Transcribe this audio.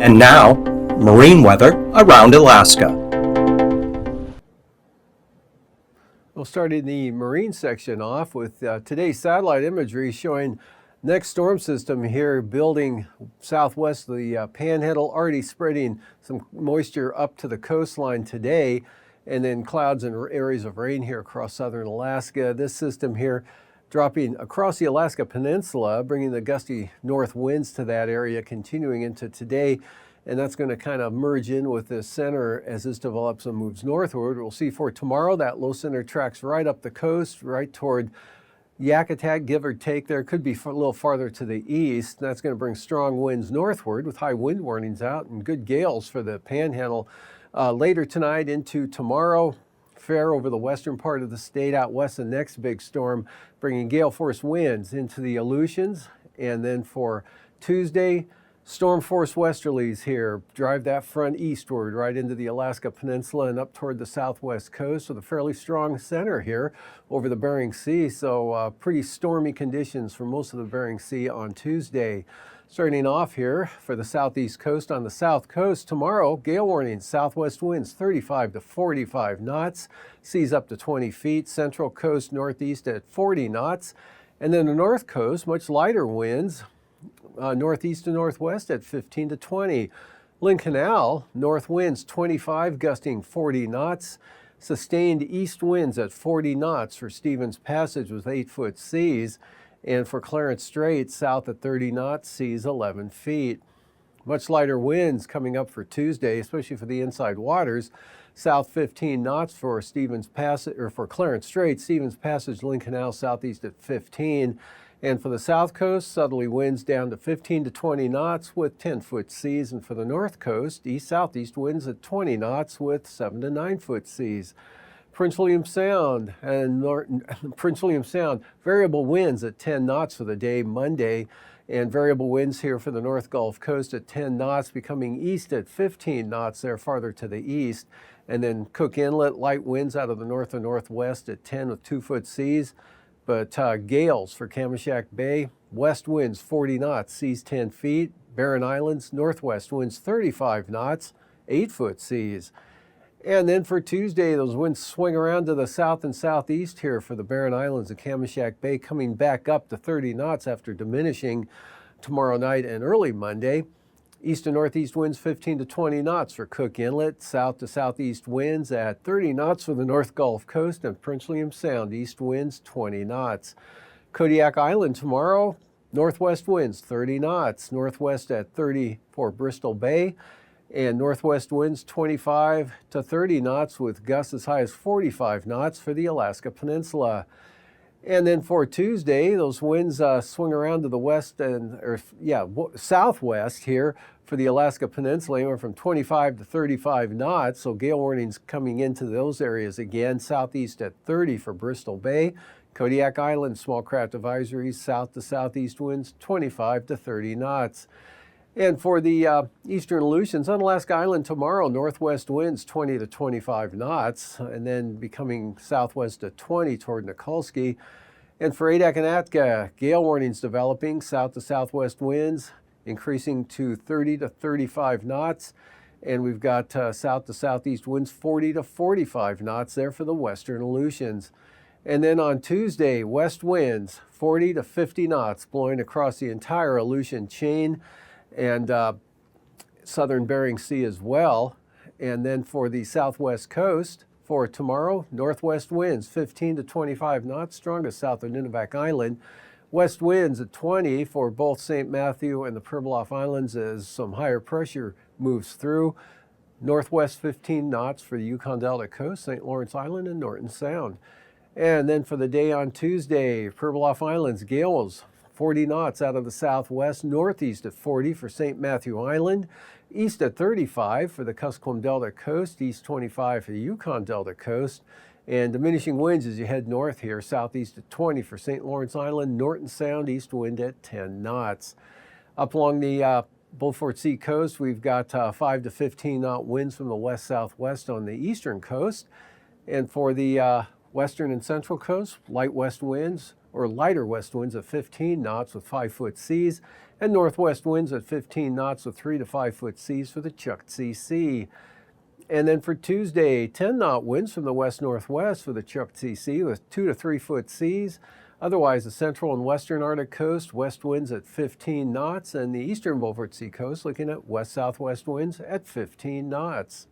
And now, marine weather around Alaska. We'll start in the marine section off with today's satellite imagery showing next storm system here building southwest of the Panhandle, already spreading some moisture up to the coastline today, and then clouds and areas of rain here across southern Alaska. This system here dropping across the Alaska Peninsula, bringing the gusty north winds to that area, continuing into today. And that's going to kind of merge in with the center as this develops and moves northward. We'll see for tomorrow that low center tracks right up the coast, right toward Yakutat, give or take. There could be a little farther to the east. That's going to bring strong winds northward with high wind warnings out and good gales for the Panhandle. Later tonight into tomorrow, fair over the western part of the state. Out west, the next big storm, bringing gale force winds into the Aleutians. And then for Tuesday, storm force westerlies here drive that front eastward right into the Alaska Peninsula and up toward the southwest coast with a fairly strong center here over the Bering Sea. So pretty stormy conditions for most of the Bering Sea on Tuesday. Starting off here for the southeast coast. On the south coast tomorrow, gale warnings, southwest winds 35 to 45 knots, seas up to 20 feet, central coast northeast at 40 knots. And then the north coast, much lighter winds, northeast to northwest at 15 to 20. Lynn Canal, north winds 25, gusting 40 knots. Sustained east winds at 40 knots for Stevens Passage with 8-foot seas. And for Clarence Strait, south at 30 knots, seas 11 feet. Much lighter winds coming up for Tuesday, especially for the inside waters. South 15 knots for Stevens Passage, or for Clarence Strait, Stevens Passage, Lynn Canal, southeast at 15. And for the south coast, southerly winds down to 15 to 20 knots with 10-foot seas. And for the north coast, east-southeast winds at 20 knots with 7 to 9-foot seas. Prince William Sound and Prince William Sound, variable winds at 10 knots for the day Monday, and variable winds here for the North Gulf Coast at 10 knots, becoming east at 15 knots there farther to the east. And then Cook Inlet, light winds out of the north and northwest at 10 with 2-foot seas. But gales for Kamishak Bay, west winds 40 knots, seas 10 feet. Barren Islands, northwest winds 35 knots, 8-foot seas. And then for Tuesday, those winds swing around to the south and southeast here for the Barren Islands and Kamishak Bay, coming back up to 30 knots after diminishing tomorrow night and early Monday. East and northeast winds 15 to 20 knots for Cook Inlet, south to southeast winds at 30 knots for the North Gulf Coast, and Prince William Sound, east winds 20 knots. Kodiak Island tomorrow, northwest winds 30 knots, northwest at 30 for Bristol Bay, and northwest winds 25 to 30 knots with gusts as high as 45 knots for the Alaska Peninsula. And then for Tuesday, those winds swing around to the west and southwest here for the Alaska Peninsula, anywhere from 25 to 35 knots. So gale warnings coming into those areas again. Southeast at 30 for Bristol Bay. Kodiak Island, small craft advisories, south to southeast winds 25 to 30 knots. And for the eastern Aleutians, on Alaska Island tomorrow, northwest winds 20 to 25 knots, and then becoming southwest at 20 toward Nikolsky. And for Adak and Atka, gale warnings developing, south to southwest winds increasing to 30 to 35 knots. And we've got south to southeast winds 40 to 45 knots there for the western Aleutians. And then on Tuesday, west winds 40 to 50 knots blowing across the entire Aleutian chain, and southern Bering Sea as well. And then for the southwest coast, for tomorrow, northwest winds 15 to 25 knots, strongest south of Nunivak Island. West winds at 20 for both St. Matthew and the Pribilof Islands as some higher pressure moves through. Northwest 15 knots for the Yukon Delta coast, St. Lawrence Island, and Norton Sound. And then for the day on Tuesday, Pribilof Islands, gales 40 knots out of the southwest, northeast at 40 for St. Matthew Island, east at 35 for the Kuskokwim Delta coast, east 25 for the Yukon Delta coast, and diminishing winds as you head north here, southeast at 20 for St. Lawrence Island, Norton Sound, east wind at 10 knots. Up along the Beaufort Sea coast, we've got 5 to 15 knot winds from the west-southwest on the eastern coast, and for the western and central coast, light west winds, or lighter west winds of 15 knots with 5-foot seas. and northwest winds at 15 knots with 3 to 5 foot seas for the Chukchi Sea. And then for Tuesday, 10-knot winds from the west-northwest for the Chukchi Sea with 2 to 3 foot seas. Otherwise, the central and western Arctic coast, west winds at 15 knots, and the eastern Beaufort Sea coast looking at west-southwest winds at 15 knots.